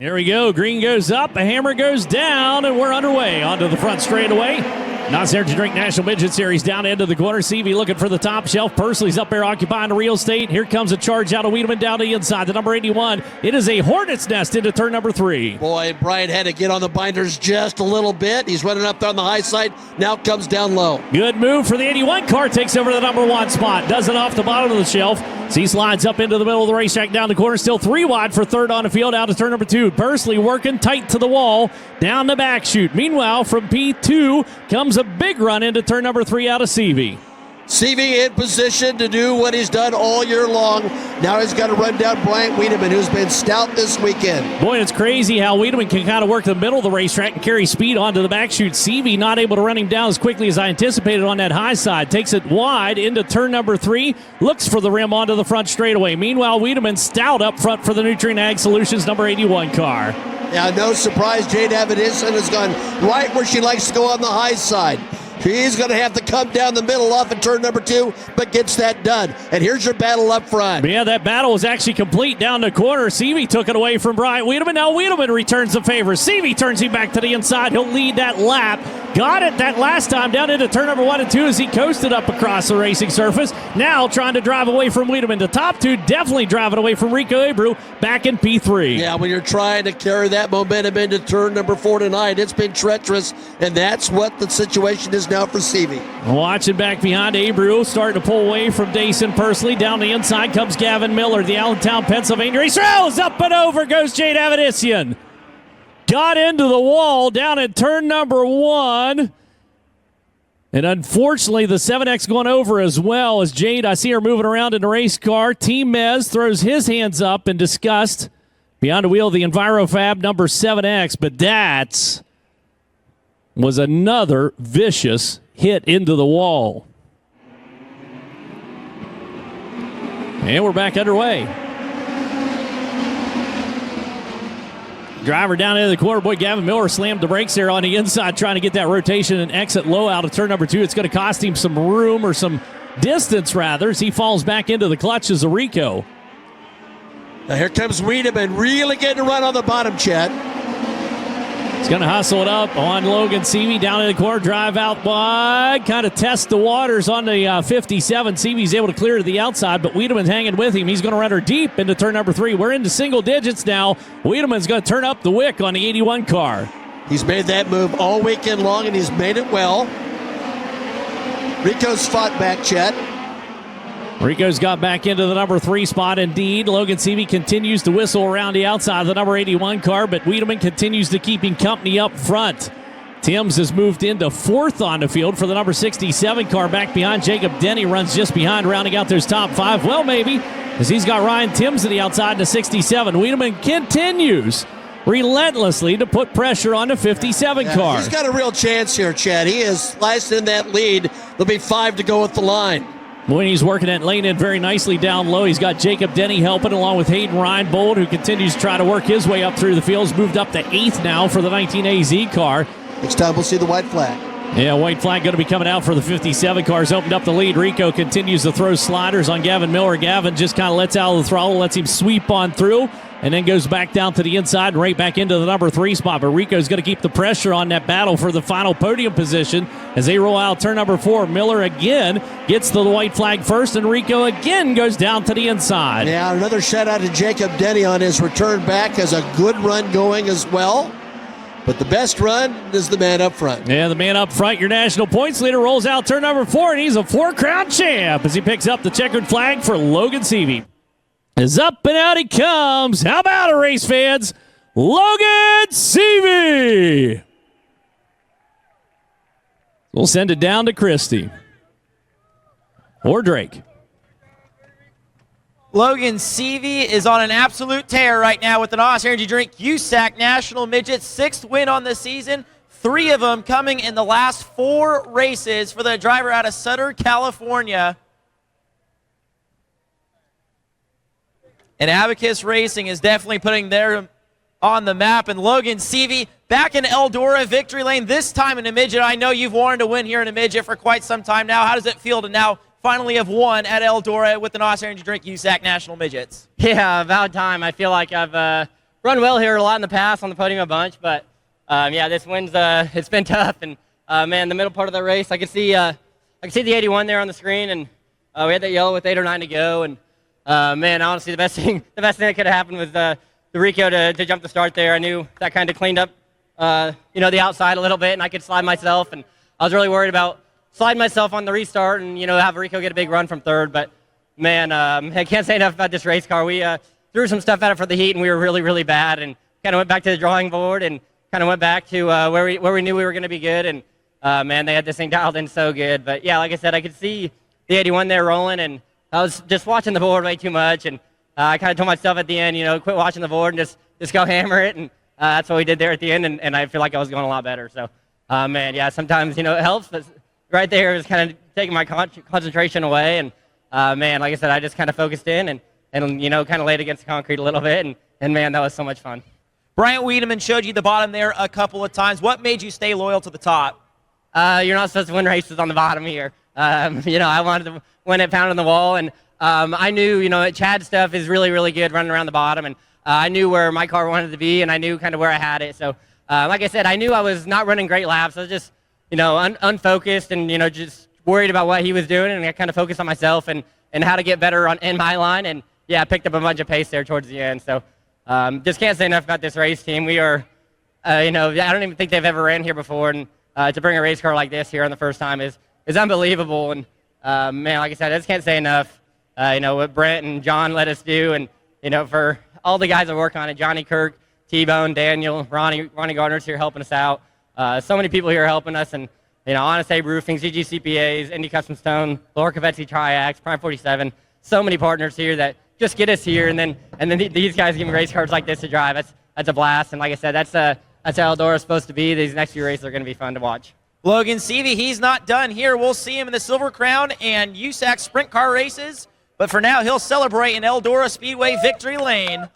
Here we go. Green goes up, a hammer goes down, and we're underway. Onto the front straightaway. NOS Energy Drink National Midget Series down into the corner. CV looking for the top shelf. Pursley's up there occupying the real estate. Here comes a charge out of Wiedemann down the inside. The number 81. It is a hornet's nest into turn number 3. Boy, Brian had to get on the binders just a little bit. He's running up there on the high side. Now comes down low. Good move for the 81 car. Takes over the number 1 spot. Does it off the bottom of the shelf. He slides up into the middle of the racetrack down the corner. Still 3 wide for third on the field. Out to turn number 2. Pursley working tight to the wall. Down the back chute. Meanwhile, from P2 comes a big run into turn number 3 out of CV. CV in position to do what he's done all year long. Now he's got to run down Bryant Wiedemann, who's been stout this weekend. Boy, it's crazy how Wiedemann can kind of work the middle of the racetrack and carry speed onto the back chute. CV not able to run him down as quickly as I anticipated on that high side. Takes it wide into turn number 3. Looks for the rim onto the front straightaway. Meanwhile, Wiedemann stout up front for the Nutrient Ag Solutions number 81 car. Yeah, no surprise, Jade Avedison has gone right where she likes to go on the high side. He's going to have to come down the middle off of turn number 2, but gets that done. And here's your battle up front. Yeah, that battle was actually complete down the corner. CV took it away from Bryant Wiedemann. Now Wiedemann returns the favor. CV turns him back to the inside. He'll lead that lap. Got it that last time down into turn number 1 and 2 as he coasted up across the racing surface. Now trying to drive away from Wiedemann. The top 2 definitely driving away from Rico Abreu back in P3. Yeah, when you're trying to carry that momentum into turn number 4 tonight, it's been treacherous, and that's what the situation is now for CV. Watching back behind Abreu, starting to pull away from Dason Pursley. Down the inside comes Gavin Miller, the Allentown, Pennsylvania racer. Oh, up and over goes Jade Avedisian. Got into the wall down at turn number 1. And unfortunately, the 7X going over as well as Jade. I see her moving around in the race car. Team Mez throws his hands up in disgust. Behind the wheel of the EnviroFab number 7X. But that was another vicious hit into the wall. And we're back underway. Driver down into the corner. Boy, Gavin Miller slammed the brakes there on the inside trying to get that rotation and exit low out of turn number 2. It's going to cost him some room or some distance, rather, as he falls back into the clutches of Rico. Now here comes Wiedemann, really getting a run on the bottom, Chad. He's going to hustle it up on Logan CV down in the corner, drive out wide, kind of test the waters on the 57. CV's able to clear to the outside, but Wiedemann's hanging with him. He's going to run her deep into turn number 3. We're into single digits now. Wiedemann's going to turn up the wick on the 81 car. He's made that move all weekend long, and he's made it well. Rico's fought back, Chet. Rico's got back into the number 3 spot indeed. Logan CV continues to whistle around the outside of the number 81 car, but Wiedemann continues to keep him company up front. Timms has moved into 4th on the field for the number 67 car back behind. Jacob Denny runs just behind, rounding out those top 5. Well, maybe, as he's got Ryan Timms to the outside in the 67. Wiedemann continues relentlessly to put pressure on the 57 car. He's got a real chance here, Chad. He is sliced in that lead. There'll be 5 to go at the line. Boy, he's working that lane in very nicely down low. He's got Jacob Denny helping along with Hayden Reinbold, who continues to try to work his way up through the fields. Moved up to 8th now for the 19AZ car. Next time we'll see the white flag. Yeah, white flag going to be coming out for the 57 cars. Opened up the lead. Rico continues to throw sliders on Gavin Miller. Gavin just kind of lets out of the throttle, lets him sweep on through, and then goes back down to the inside and right back into the number 3 spot. But Rico's going to keep the pressure on that battle for the final podium position as they roll out turn number 4. Miller again gets to the white flag first, and Rico again goes down to the inside. Yeah, another shout out to Jacob Denny on his return back. Has a good run going as well. But the best run is the man up front. Yeah, the man up front, your national points leader, rolls out turn number 4, and he's a 4-crown champ as he picks up the checkered flag for Logan CV. Is up and out he comes. How about it, race fans? Logan CV. We'll send it down to Christie. Or Drake. Logan CV is on an absolute tear right now with the NOS Energy Drink USAC National Midget. 6th win on the season. 3 of them coming in the last 4 races for the driver out of Sutter, California. And Abacus Racing is definitely putting them on the map. And Logan CV back in Eldora victory lane, this time in a midget. I know you've wanted to win here in a midget for quite some time now. How does it feel to now finally have won at Eldora with the NOS Energy Drink USAC National Midgets? Yeah, about time. I feel like I've run well here a lot in the past, on the podium a bunch, but yeah, this win's it's been tough. And man, the middle part of the race, I could see the 81 there on the screen, and we had that yellow with 8 or 9 to go. And man, honestly, the best thing that could have happened was the Rico to jump the start there. I knew that kind of cleaned up the outside a little bit, and I could slide myself. And I was really worried about sliding myself on the restart and have Rico get a big run from third. But man, I can't say enough about this race car. We threw some stuff at it for the heat, and we were really, really bad, and kind of went back to the drawing board and kind of went back to where we knew we were going to be good. And man, they had this thing dialed in so good. But yeah, like I said, I could see the 81 there rolling, and I was just watching the board way too much. And I kind of told myself at the end, quit watching the board and just go hammer it. And that's what we did there at the end, and I feel like I was going a lot better. So man, yeah, sometimes it helps, but right there it was kind of taking my concentration away. And man, like I said, I just kind of focused in and kind of laid against the concrete a little bit, and man, that was so much fun. Bryant Wiedemann showed you the bottom there a couple of times. What made you stay loyal to the top? You're not supposed to win races on the bottom here. I wanted to win it pounding the wall, and I knew, Chad's stuff is really, really good running around the bottom, and I knew where my car wanted to be, and I knew kind of where I had it. So, like I said, I knew I was not running great laps. I was just, unfocused and, just worried about what he was doing, and I kind of focused on myself and how to get better in my line. And yeah, I picked up a bunch of pace there towards the end. So just can't say enough about this race team. We are, I don't even think they've ever ran here before, and to bring a race car like this here on the first time is unbelievable. And man, like I said, I just can't say enough. What Brent and John let us do, and for all the guys that work on it, Johnny Kirk, T-Bone, Daniel, Ronnie Gardner's here helping us out. So many people here helping us, and Honest Abe Roofing, CGCPAs, Indy Custom Stone, Laura Cavezzi Triax, Prime 47. So many partners here that just get us here, and then these guys give me race cars like this to drive. That's a blast, and like I said, that's how Eldora's supposed to be. These next few races are going to be fun to watch. Logan Seavey, he's not done here. We'll see him in the Silver Crown and USAC sprint car races, but for now, he'll celebrate in Eldora Speedway Victory Lane.